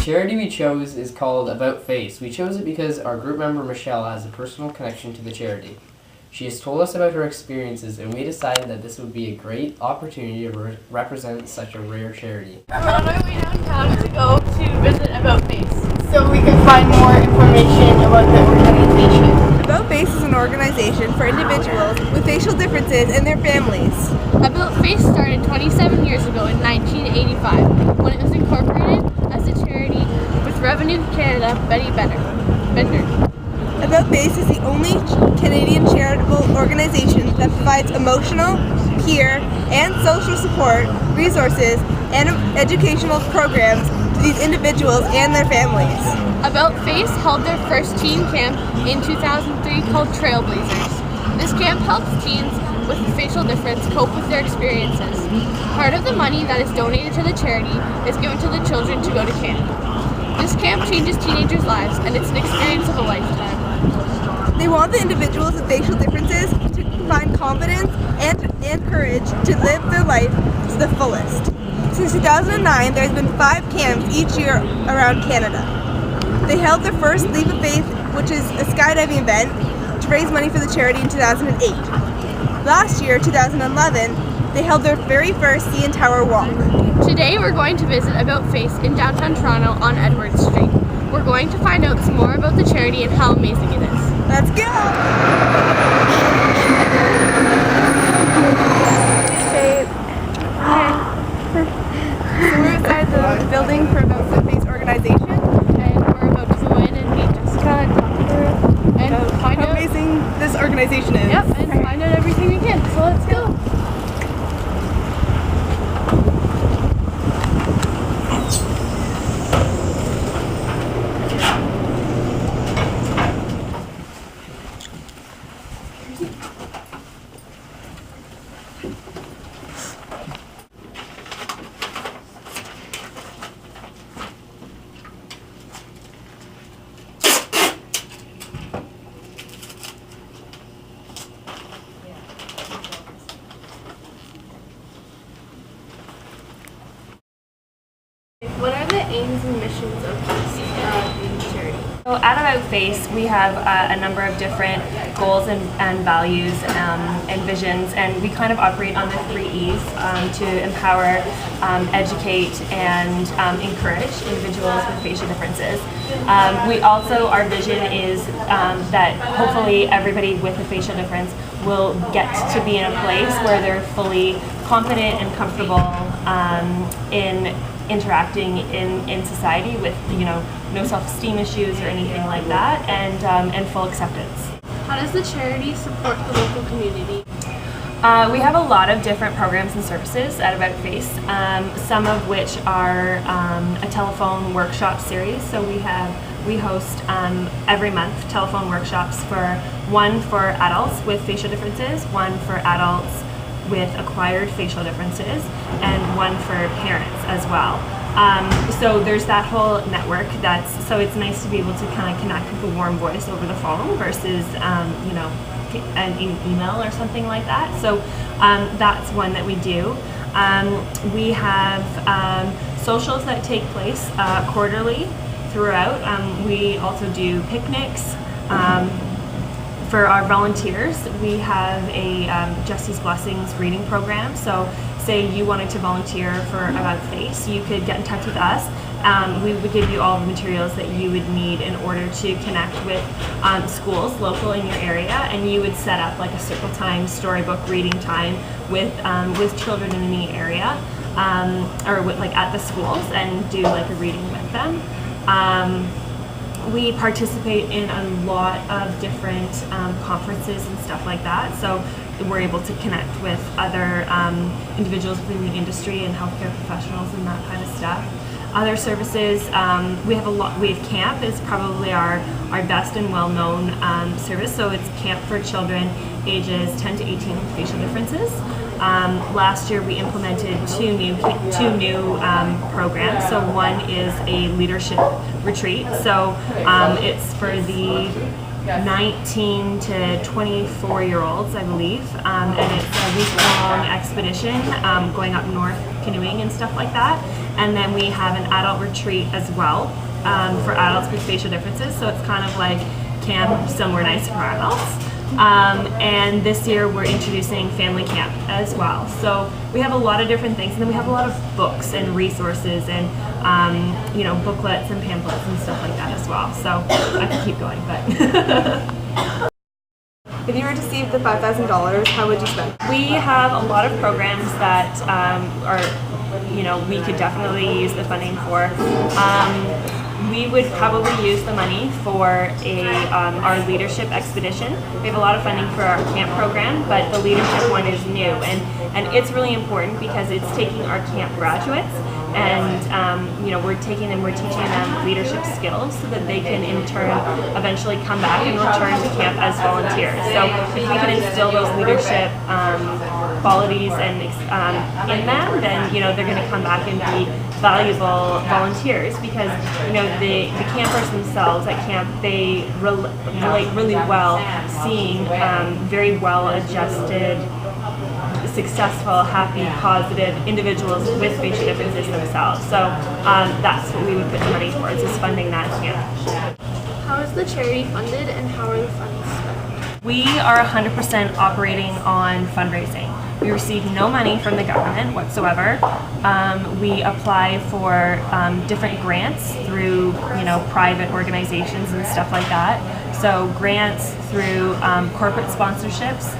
charity we chose is called AboutFace. We chose it because our group member Michelle has a personal connection to the charity. She has told us about her experiences, and we decided that this would be a great opportunity to represent such a rare charity. We're on our way downtown to go to visit AboutFace, so we can find more information about the organization. AboutFace is an organization for individuals with facial differences and their families. AboutFace started 27 years ago in 1985 when it was incorporated as a charity with Revenue Canada Betty Bender. AboutFace is the only Canadian charitable organization that provides emotional, peer, and social support, resources, and educational programs to these individuals and their families. AboutFace held their first teen camp in 2003 called Trailblazers. This camp helps teens with a facial difference cope with their experiences. Part of the money that is donated to the charity is given to the children to go to camp. This camp changes teenagers' lives, and it's an experience of a lifetime. They want the individuals with facial differences to find confidence and courage to live their life to the fullest. Since 2009, there has been 5 camps each year around Canada. They held their first Leap of Faith, which is a skydiving event, to raise money for the charity in 2008. Last year, 2011, they held their very first CN Tower walk. Today we're going to visit AboutFace in downtown Toronto on Edward Street. We're going to find out some more about the charity and how amazing it is. Let's go! So we're outside the building for AboutFace organization. And we're about to go in and meet Jessica and talk to her and find out how amazing this organization is. Yep, and find out everything we can. So let's go. What are the aims and missions of this charity? So at AboutFace, we have a number of different goals and values and visions, and we kind of operate on the 3 E's to empower, educate, and encourage individuals with facial differences. We also, our vision is that hopefully everybody with a facial difference will get to be in a place where they're fully confident and comfortable in interacting in society with, no self-esteem issues or anything like that, and full acceptance. How does the charity support the local community? We have a lot of different programs and services at AboutFace, some of which are a telephone workshop series. So we host every month telephone workshops, one for adults with facial differences, one for adults with acquired facial differences, and one for parents as well. So there's that whole network. So it's nice to be able to kind of connect with a warm voice over the phone versus an email or something like that. So that's one that we do. We have socials that take place quarterly throughout. We also do picnics. For our volunteers, we have a Jesse's Blessings reading program. So say you wanted to volunteer for AboutFace, you could get in touch with us. We would give you all the materials that you would need in order to connect with schools local in your area, and you would set up like a circle time, storybook reading time with children in the area, or like at the schools, and do like a reading with them. We participate in a lot of different conferences and stuff like that, so we're able to connect with other individuals within the industry and healthcare professionals and that kind of stuff. Other services, we have camp is probably our best and well-known service. So it's camp for children ages 10 to 18 with facial differences. Last year we implemented two new programs. So one is a leadership retreat. So it's for the 19 to 24-year-olds, I believe, and it's a week-long expedition going up north canoeing and stuff like that. And then we have an adult retreat as well for adults with facial differences, so it's kind of like camp somewhere nice for adults. And this year we're introducing family camp as well. So we have a lot of different things, and then we have a lot of books and resources and booklets and pamphlets and stuff like that as well. So I could keep going, but If you received the $5,000, how would you spend? we have a lot of programs that we could definitely use the funding for. We would probably use the money for our leadership expedition. We have a lot of funding for our camp program, but the leadership one is new, and it's really important because it's taking our camp graduates and we're teaching them leadership skills so that they can in turn eventually come back and return to camp as volunteers. So if we can instill those leadership qualities and in them, then they're going to come back and be valuable volunteers, because the campers themselves at camp, they relate really well seeing very well adjusted, successful, happy, positive individuals with facial differences themselves. So that's what we would put the money towards, is funding that camp. How is the charity funded and how are the funds spent? We are 100% operating on fundraising. We receive no money from the government whatsoever. We apply for different grants through private organizations and stuff like that. So grants through corporate sponsorships.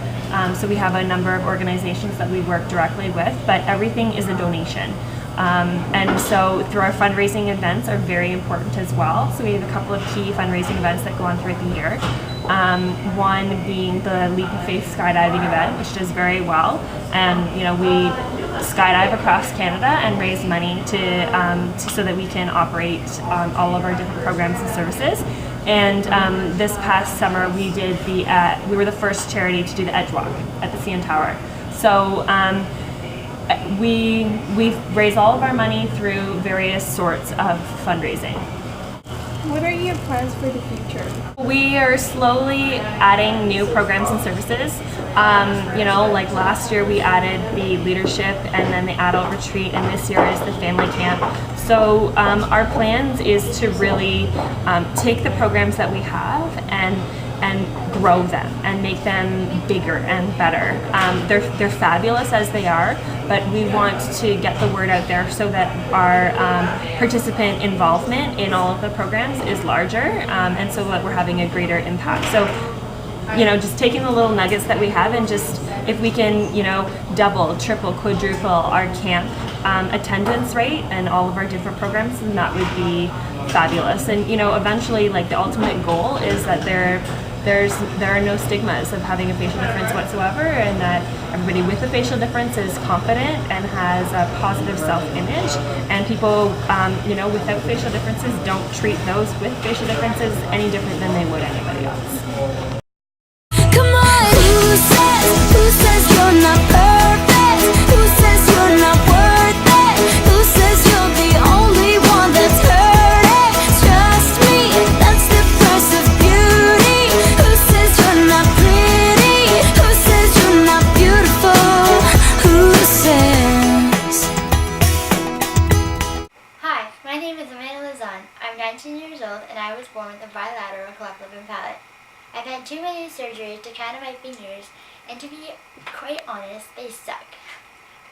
So we have a number of organizations that we work directly with, but everything is a donation. And so through our fundraising events are very important as well. So we have a couple of key fundraising events that go on throughout the year. One being the Leap of Faith skydiving event, which does very well. And we skydive across Canada and raise money so that we can operate all of our different programs and services. And this past summer we were the first charity to do the Edge Walk at the CN Tower. So we raise all of our money through various sorts of fundraising. What are your plans for the future? We are slowly adding new programs and services. Like last year we added the leadership and then the adult retreat, and this year is the family camp. So our plans is to really take the programs that we have and grow them and make them bigger and better. They're fabulous as they are, but we want to get the word out there so that our participant involvement in all of the programs is larger, and so that we're having a greater impact. So just taking the little nuggets that we have and just if we can double, triple, quadruple our camp attendance rate and all of our different programs, then that would be fabulous. And eventually, like, the ultimate goal is that there are no stigmas of having a facial difference whatsoever, and that everybody with a facial difference is confident and has a positive self-image, and people without facial differences don't treat those with facial differences any different than they would anybody else. Come on, who says you're not perfect? Who says you're not worth it? Who says you're the only one that's hurting? Trust me, that's the price of beauty. Who says you're not pretty? Who says you're not beautiful? Who says? Hi, my name is Amanda Lazan. I'm 19 years old and I was born with a bilateral cleft lip and palate. I've had too many surgeries to count on my fingers, and to be quite honest, they suck.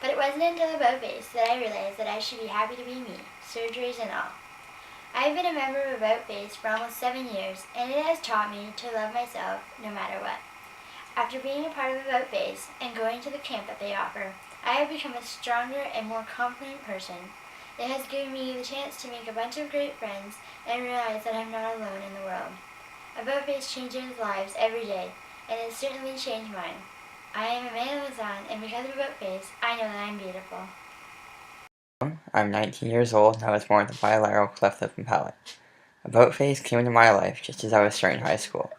But it wasn't until AboutFace that I realized that I should be happy to be me, surgeries and all. I've been a member of AboutFace for almost 7 years, and it has taught me to love myself no matter what. After being a part of AboutFace and going to the camp that they offer, I have become a stronger and more confident person. It has given me the chance to make a bunch of great friends and realize that I'm not alone in the world. AboutFace changes lives every day, and it certainly changed mine. I am Amanda Lazan, and because of AboutFace, I know that I'm beautiful. I'm 19 years old and I was born with a bilateral cleft lip and palate. AboutFace came into my life just as I was starting high school.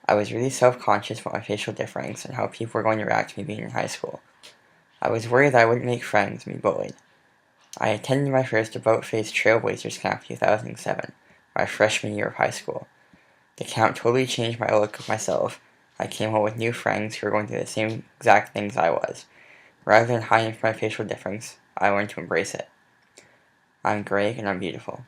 I was really self-conscious about my facial difference and how people were going to react to me being in high school. I was worried that I wouldn't make friends and be bullied. I attended my first AboutFace Trailblazers camp in 2007, my freshman year of high school. The camp totally changed my outlook of myself. I came home with new friends who were going through the same exact things I was. Rather than hiding from my facial difference, I learned to embrace it. I'm Greg and I'm beautiful.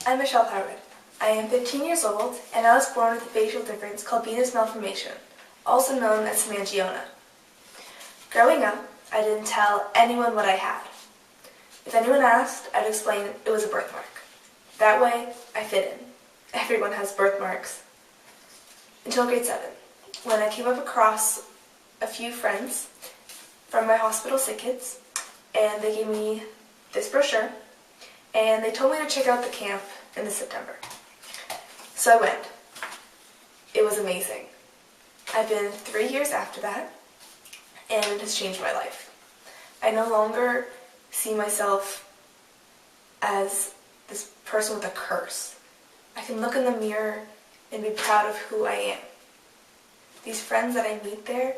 I'm Michelle Howard. I am 15 years old, and I was born with a facial difference called venous malformation, also known as hemangioma. Growing up, I didn't tell anyone what I had. If anyone asked, I'd explain it was a birthmark. That way, I fit in. Everyone has birthmarks. Until grade 7, when I came up across a few friends from my hospital sick kids, and they gave me this brochure, and they told me to check out the camp in the September. So I went. It was amazing. I've been 3 years after that, and it has changed my life. I no longer see myself as this person with a curse. I can look in the mirror and be proud of who I am. These friends that I meet there,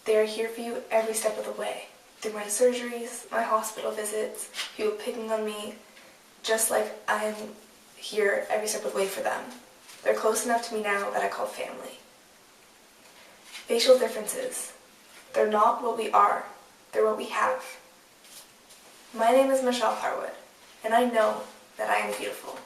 they are here for you every step of the way. Through my surgeries, my hospital visits, people picking on me, just like I'm here every step of the way for them. They're close enough to me now that I call family. Facial differences. They're not what we are, they're what we have. My name is Michelle Harwood, and I know that I am beautiful.